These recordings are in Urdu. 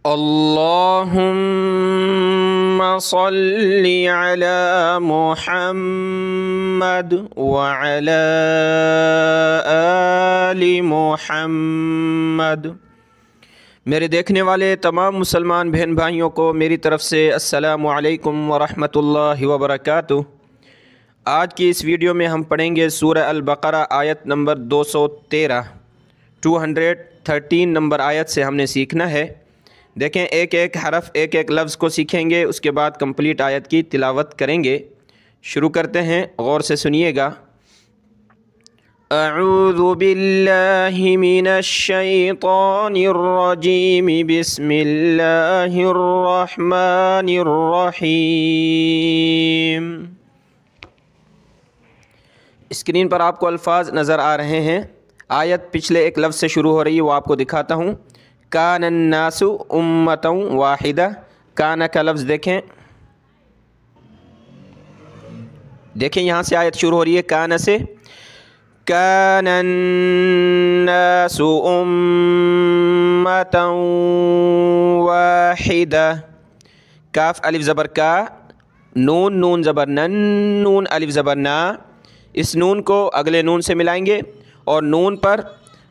اللهم صل على محمد وعلى آل محمد۔ میرے دیکھنے والے تمام مسلمان بہن بھائیوں کو میری طرف سے السلام علیکم ورحمۃ اللہ وبرکاتہ۔ آج کی اس ویڈیو میں ہم پڑھیں گے سورہ البقرہ آیت نمبر 213 نمبر آیت سے ہم نے سیکھنا ہے۔ دیکھیں ایک ایک حرف ایک ایک لفظ کو سیکھیں گے، اس کے بعد کمپلیٹ آیت کی تلاوت کریں گے۔ شروع کرتے ہیں، غور سے سنیے گا۔ اعوذ باللہ من الشیطان الرجیم، بسم اللہ الرحمن الرحیم۔ اسکرین پر آپ کو الفاظ نظر آ رہے ہیں۔ آیت پچھلے ایک لفظ سے شروع ہو رہی ہے، وہ آپ کو دکھاتا ہوں۔ کان الناس امۃ واحدہ، کان کا لفظ دیکھیں یہاں سے آیت شروع ہو رہی ہے کان سے۔ کان الناس امۃ واحدہ، کاف الف زبر کا، نون نون زبر نن، نون الف زبر نا۔ اس نون کو اگلے نون سے ملائیں گے، اور نون پر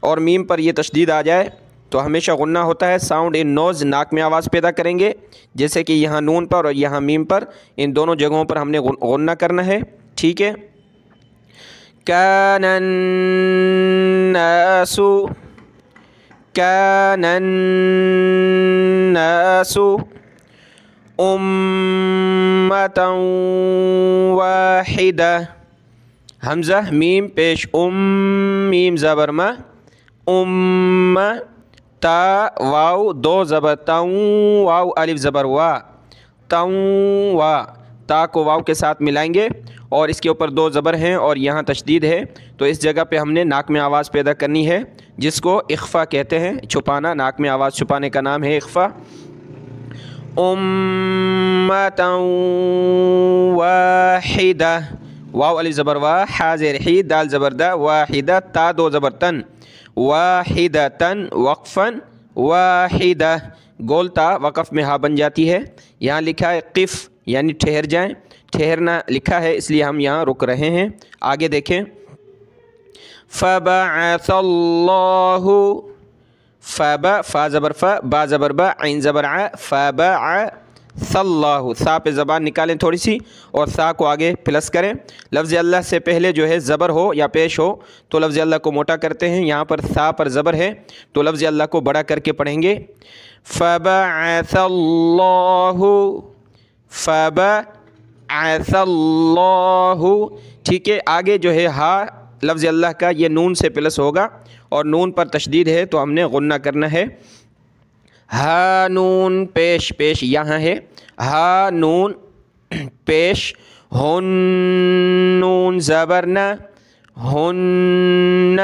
اور میم پر یہ تشدید آ جائے تو ہمیشہ غنہ ہوتا ہے۔ ساؤنڈ ان نوز، ناک میں آواز پیدا کریں گے، جیسے کہ یہاں نون پر اور یہاں میم پر، ان دونوں جگہوں پر ہم نے غنہ کرنا ہے، ٹھیک ہے۔ کان الناس، کان الناس امۃ واحدہ، حمزہ میم پیش میم زبر ما، تا واو دو زبر تاؤں، واو الف زبر وا، تاؤں وا، تا کو واو کے ساتھ ملائیں گے، اور اس کے اوپر دو زبر ہیں اور یہاں تشدید ہے، تو اس جگہ پہ ہم نے ناک میں آواز پیدا کرنی ہے، جس کو اخفا کہتے ہیں، چھپانا، ناک میں آواز چھپانے کا نام ہے اخفا۔ امۃ واحدہ، واو الف زبر وا، حا زیر حی، دال زبر دا، واحدہ، تا دو زبر تن، واحدتن وقفاً واحدہ، گولتا وقف میں ہا بن جاتی ہے۔ یہاں لکھا ہے قف یعنی ٹھہر جائیں، ٹھہرنا لکھا ہے، اس لیے ہم یہاں رک رہے ہیں۔ آگے دیکھیں، فبعث اللہ، فا زبر فا، با زبر با، عین زبر ع، فبعث اللہ، سا پہ زبان نکالیں تھوڑی سی اور سا کو آگے پلس کریں۔ لفظ اللہ سے پہلے جو ہے زبر ہو یا پیش ہو تو لفظ اللہ کو موٹا کرتے ہیں، یہاں پر سا پر زبر ہے تو لفظ اللہ کو بڑا کر کے پڑھیں گے۔ فبعث اللہ، فبعث اللہ، ٹھیک ہے۔ آگے جو ہے ہا لفظ اللہ کا یہ نون سے پلس ہوگا، اور نون پر تشدید ہے تو ہم نے غنہ کرنا ہے۔ ہا نون پیش پیش یہاں ہے، ہا نون پیش، ہن نون زبرنا، ہن،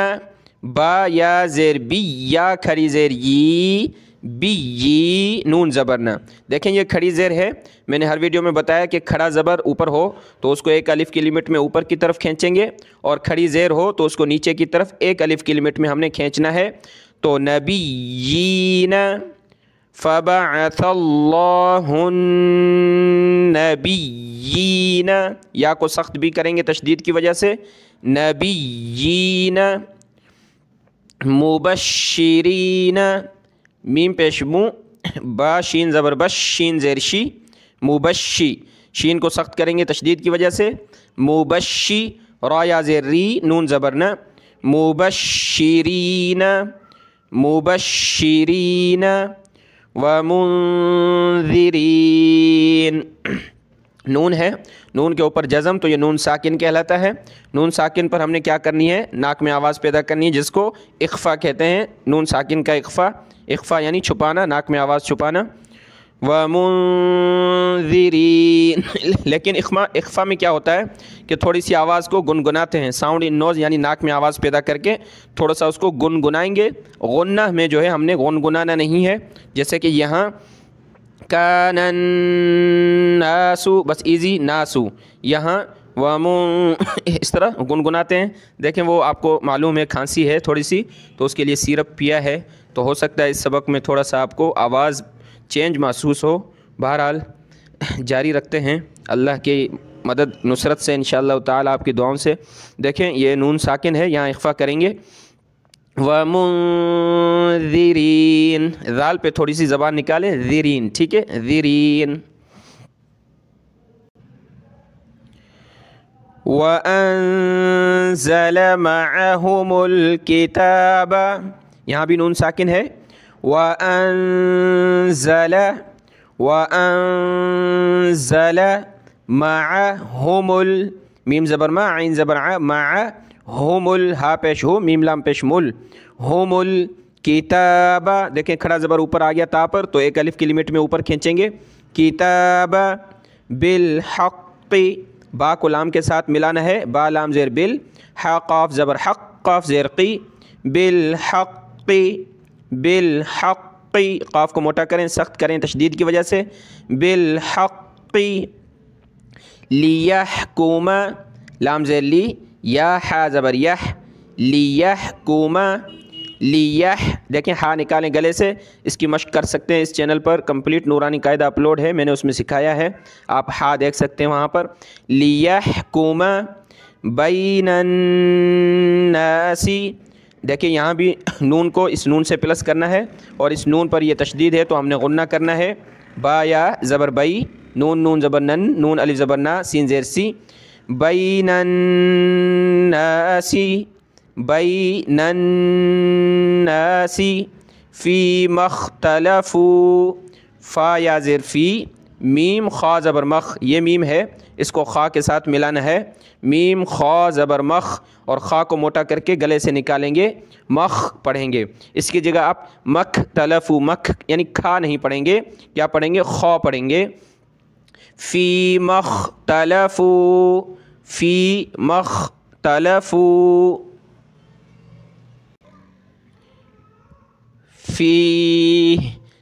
با یا زیر بی، یا کھڑی زیر ی، بی نون زبرنا۔ دیکھیں یہ کھڑی زیر ہے، میں نے ہر ویڈیو میں بتایا کہ کھڑا زبر اوپر ہو تو اس کو ایک الف کی لمٹ میں اوپر کی طرف کھینچیں گے، اور کھڑی زیر ہو تو اس کو نیچے کی طرف ایک الف کی لمٹ میں ہم نے کھینچنا ہے۔ تو نبیین، فبعث اللہ النبیین، یا کو سخت بھی کریں گے تشدید کی وجہ سے، نبیین، مبشرین، میم پیش مو، با شین زبر بش، شین زیر شی، مبشی، شین کو سخت کریں گے تشدید کی وجہ سے، مبشی، را یا زیر ری، نون زبر نا، مبشرین، مبشرین، ومنذرین، نون ہے، نون کے اوپر جزم تو یہ نون ساکن کہلاتا ہے۔ نون ساکن پر ہم نے کیا کرنی ہے، ناک میں آواز پیدا کرنی ہے، جس کو اخفا کہتے ہیں، نون ساکن کا اخفا، اخفا یعنی چھپانا، ناک میں آواز چھپانا۔ ومنذرین، لیکن اخفا میں کیا ہوتا ہے کہ تھوڑی سی آواز کو گنگناتے ہیں، ساؤنڈ ان نوز یعنی ناک میں آواز پیدا کر کے تھوڑا سا اس کو گنگنائیں گے۔ غنہ میں جو ہے ہم نے گنگنانا نہیں ہے، جیسے کہ یہاں کان الناس، بس ایزی ناسو، یہاں اس طرح گنگناتے ہیں۔ دیکھیں وہ آپ کو معلوم ہے کھانسی ہے تھوڑی سی، تو اس کے لیے سیرپ پیا ہے، تو ہو سکتا ہے اس سبق میں تھوڑا سا آپ کو آواز چینج محسوس ہو۔ بہرحال جاری رکھتے ہیں اللہ کی مدد نصرت سے انشاءاللہ تعالیٰ، آپ کی دعاؤں سے۔ دیکھیں یہ نون ساکن ہے، یہاں اخفا کریں گے۔ وَمُنذِرِينَ، ذال پہ تھوڑی سی زبان نکالیں، ذِرین، ٹھیک ہے، ذِرین۔ وَأَنزَلَ مَعَهُمُ الْكِتَابَ، یہاں بھی نون ساکن ہے۔ وَأَنزَلَ مَعَهُمُ میم زبر ما، عین زبر ع، معہم ہا پیش ہو، میم لام پیش مل، ہم الکتاب، دیکھیں کھڑا زبر اوپر آ گیا تا پر، تو ایک الف کی لمٹ میں اوپر کھینچیں گے۔ کتاب بالحق، با کو لام کے ساتھ ملانا ہے، با لام زیر بل، حا قاف زبر حق، قاف زیر قی، بالحق، بالحق، قاف کو موٹا کریں، سخت کریں تشدید کی وجہ سے، بالحق، لیحکم، لام زیر لی، یا حا زبر یح، لیحکم، دیکھیں ہا نکالیں گلے سے، اس کی مشق کر سکتے ہیں۔ اس چینل پر کمپلیٹ نورانی قاعدہ اپلوڈ ہے، میں نے اس میں سکھایا ہے، آپ ہا دیکھ سکتے ہیں وہاں پر۔ لیحکم بین الناس، دیکھیں یہاں بھی نون کو اس نون سے پلس کرنا ہے، اور اس نون پر یہ تشدید ہے تو ہم نے غنہ کرنا ہے۔ با یا زبر بئی، نون زبر نن، نون الف زبر نا، سین زیر سی، بین الناس، بین الناس فیما اختلفوا، فا یا زیر فی، میم خا زبر مخ، یہ میم ہے، اس کو خا کے ساتھ ملانا ہے، میم خا زبر مخ، اور خا کو موٹا کر کے گلے سے نکالیں گے، مخ پڑھیں گے۔ اس کی جگہ آپ مکھ تلفو، مکھ یعنی کھا نہیں پڑھیں گے، کیا پڑھیں گے؟ خا پڑھیں گے۔ فی مختلفو، فی مختلفو، فی،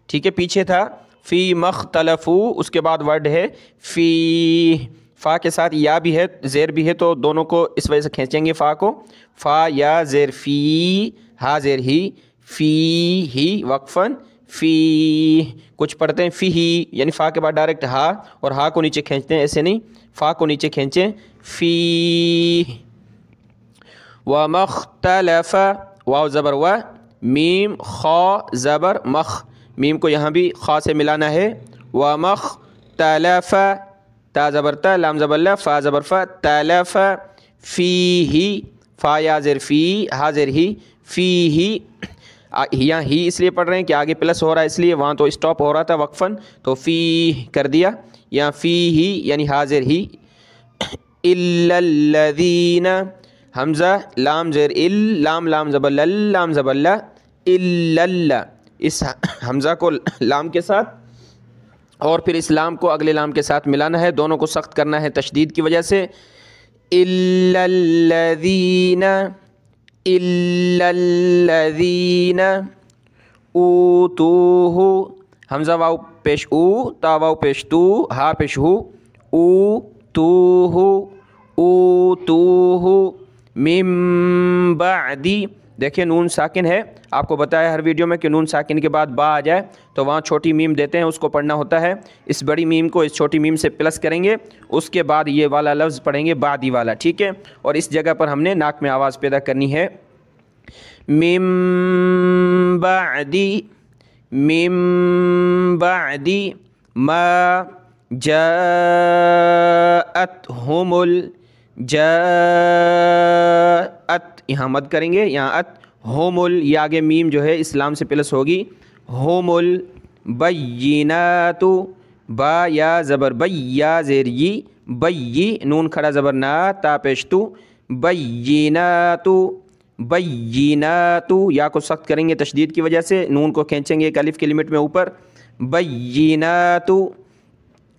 ٹھیک ہے، پیچھے تھا فی مختلفو، اس کے بعد ورڈ ہے فی، فا کے ساتھ یا بھی ہے، زیر بھی ہے، تو دونوں کو اس وجہ سے کھینچیں گے فا کو، فا یا زیر فی، ہا زیر ہی، فی ہی وقفاً، فی، کچھ پڑھتے ہیں فی ہی، یعنی فا کے بعد ڈائریکٹ ہا، اور ہا کو نیچے کھینچتے ہیں، ایسے نہیں، فا کو نیچے کھینچیں، فی، ومختلف، واو زبر و، میم خا زبر مخ، میم کو یہاں بھی خا سے ملانا ہے، ومختلف، تا زبر تا، لام زبر لا، فا زبر فا، تلف، فی ہی، فا یا زیر فی، ہا زیر ہی، فی ہی، یہاں ہی اس لیے پڑھ رہے ہیں کہ آگے پلس ہو رہا ہے، اس لیے وہاں تو اسٹاپ ہو رہا تھا وقفاً، تو فی کر دیا، یہاں فی ہی یعنی حاضر ہی، الا الذین، حمزہ لام زیر ال، لام زبر لل، لام زبر لا، الا، اس حمزہ کو لام کے ساتھ اور پھر اس لام کو اگلے لام کے ساتھ ملانا ہے، دونوں کو سخت کرنا ہے تشدید کی وجہ سے، الا الذین، الا الذین اوتوہ، حمزہ واو پیش او، تا واو پیش تو، ہا پیش ہو، اوتوہ، اوتوہ، من بعدی، دیکھیں نون ساکن ہے، آپ کو بتایا ہر ویڈیو میں کہ نون ساکن کے بعد با آ جائے تو وہاں چھوٹی میم دیتے ہیں، اس کو پڑھنا ہوتا ہے، اس بڑی میم کو اس چھوٹی میم سے پلس کریں گے، اس کے بعد یہ والا لفظ پڑھیں گے بعدی والا، ٹھیک ہے، اور اس جگہ پر ہم نے ناک میں آواز پیدا کرنی ہے، من بعدی، من بعدی ما جاءتہم جاءت، یہاں مد کریں گے، یہاں ات، ہوم یہ آگے میم جو ہے اسلام سے پلس ہوگی، ہوم البینات، با یا زبر بی، یا زیر یی، بی، نون کھڑا زبر نا، تا پیش تو، بینات، بینات، یا کو سخت کریں گے تشدید کی وجہ سے، نون کو کھینچیں گے ایک الف کی لمٹ میں اوپر، بینات،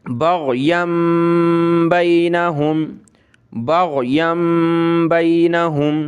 بغیم بینہم، بغیم بینہم،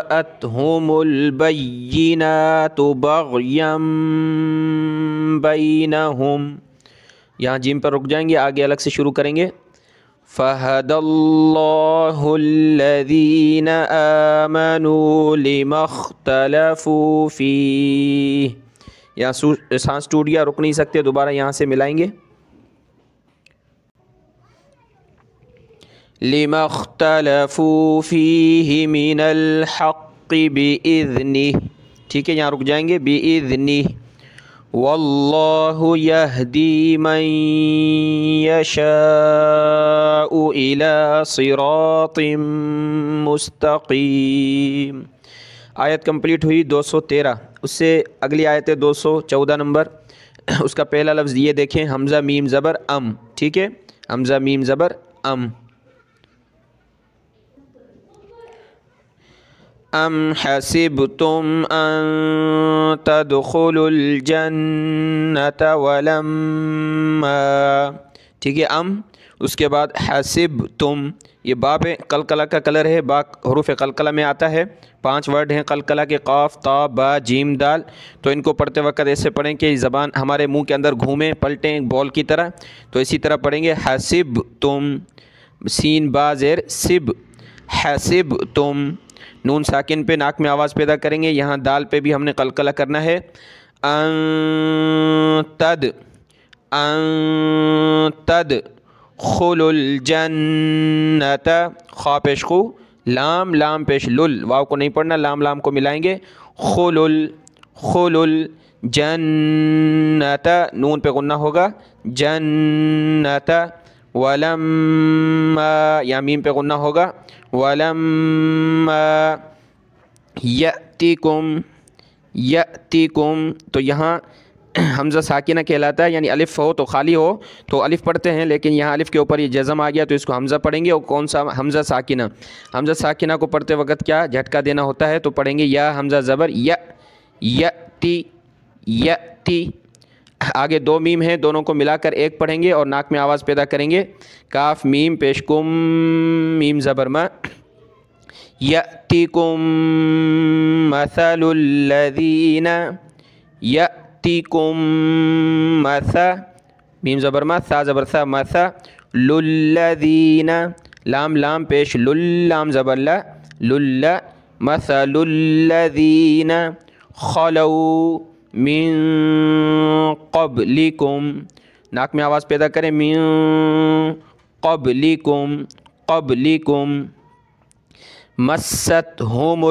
جاءتهم البينات بغيا بينهم. یہاں جیم پر رک جائیں گے, آگے الگ سے شروع کریں گے. فَهَدَى اللَّهُ الَّذِينَ آمَنُوا لِمَا اخْتَلَفُوا فِيهِ. یہاں سانس ٹوٹ گیا, رک نہیں سکتے, دوبارہ یہاں سے ملائیں گے. لِمَا اخْتَلَفُوا فِيهِ مِنَ الْحَقِّ بِإِذْنِهِ. ٹھیک ہے, یہاں رک جائیں گے. بِإِذْنِهِ. وَاللَّهُ يَهْدِي مَن يَشَاءُ إِلَى صِرَاطٍ مُسْتَقِيمٍ. آیت کمپلیٹ ہوئی 213. اس سے اگلی آیت ہے 214 نمبر. اس کا پہلا لفظ یہ دیکھیں, حمزہ میم زبر ام. ٹھیک ہے, حمزہ میم زبر ام. ام حسبتم ان تدخلوا الجنة ولما. ٹھیک ہے, ام. اس کے بعد حسبتم, یہ با پہ قلقلہ کا کلر ہے, با حروف قلقلہ میں آتا ہے. 5 ورڈ ہیں قلقلہ کے, قاف تا با جیم دال. تو ان کو پڑھتے وقت ایسے پڑھیں کہ زبان ہمارے منہ کے اندر گھومیں, پلٹیں بال کی طرح. تو اسی طرح پڑھیں گے حسبتم, سین با زیر سب. حسبتم, نون ساکن پہ ناک میں آواز پیدا کریں گے. یہاں دال پہ بھی ہم نے قلقلہ کرنا ہے. ان تدخلوا الجنة, خا پیش خو, لام لام پیش لل, واو کو نہیں پڑھنا, لام لام کو ملائیں گے. خلل جنة, نون پہ غنہ ہوگا. جنة. ولما, یا میم پہ غنہ ہوگا. ولما یأتیکم. تو یہاں حمزہ ساکنہ کہلاتا ہے, یعنی الف ہو تو خالی ہو تو الف پڑھتے ہیں, لیکن یہاں الف کے اوپر یہ جزم آ گیا تو اس کو حمزہ پڑھیں گے. اور کون سا حمزہ ساکنہ؟ حمزہ ساکنہ کو پڑھتے وقت کیا جھٹکا دینا ہوتا ہے, تو پڑھیں گے یا حمزہ زبر یا. یأتی. آگے 2 میم ہیں, دونوں کو ملا کر ایک پڑھیں گے اور ناک میں آواز پیدا کریں گے. کاف میم پیش کم, میم زبر ما. یأتیکم مثل الذین. یأتیکم مثل, میم زبر ما, ثا زبر ثا, مثل الذین, لام لام پیش لل, لام زبر لا, لل. مثل الذین خلو من قبلکم, ناک میں آواز پیدا کریں. من قبلکم. مستہم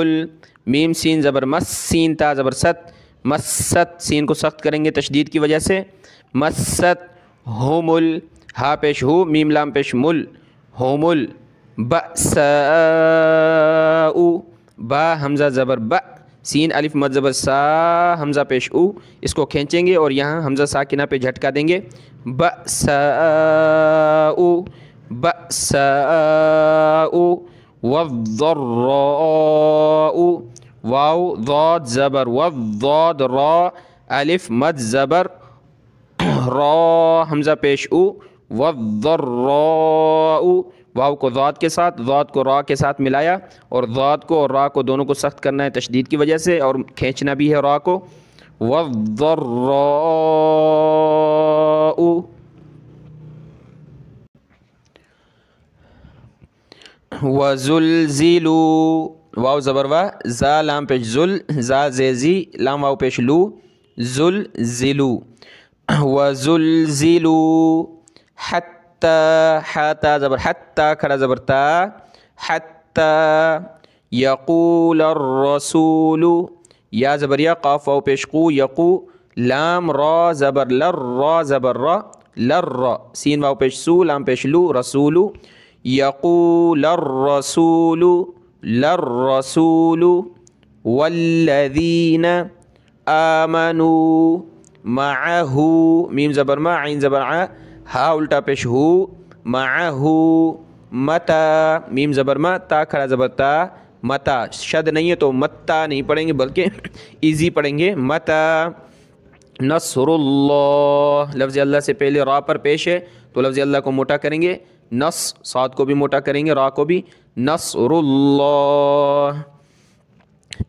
میم سین زبر مس, سین تا زبر ست. مست, سین کو سخت کریں گے تشدید کی وجہ سے. مستہم ہا پیش ہو, میم لام پیش مل. ہومل. بأساء, با حمزہ زبر با, سین الف مد زبر سا, حمزہ پیش او, اس کو کھینچیں گے اور یہاں حمزہ ساکنہ پہ جھٹکا دیں گے. بأساء. والضراء, واو ضاد زبر والضاد را, الف مد زبر را, حمزہ پیش او. والضراء, واو کو ضاد کے ساتھ, ضاد کو را کے ساتھ ملایا, اور ضاد کو اور را کو دونوں کو سخت کرنا ہے تشدید کی وجہ سے, اور کھینچنا بھی ہے را کو. والضراء. وزلزلوا, واو زبر وا, زا لام پیش زل, زا زیزی, لام واو پیش لو. زلزلوا. وزلزلوا حتی, حتا زبر حتی, کھڑا زبر تا, حتی. یقول الرسول, یا زبر یا, قاف واو پیش قو, یقو, لام را زبر لر, را زبر را, لر, سین واو پیش سو, لام پیش لو, رسول. یقول الرسول, للرسول. والذین آمنوا معه, میم زبر ما, عین زبر ع, ہا الٹا پیش ہو, معه. متا, میم زبر ما, تا کھڑا زبر تا, متا. شد نہیں ہے تو متا نہیں پڑھیں گے بلکہ ایزی پڑھیں گے. متا. نصر اللہ, لفظ اللہ سے پہلے را پر پیش ہے تو لفظ اللہ کو موٹا کریں گے. نص, صاد کو بھی موٹا کریں گے, را کو بھی. نصر اللہ.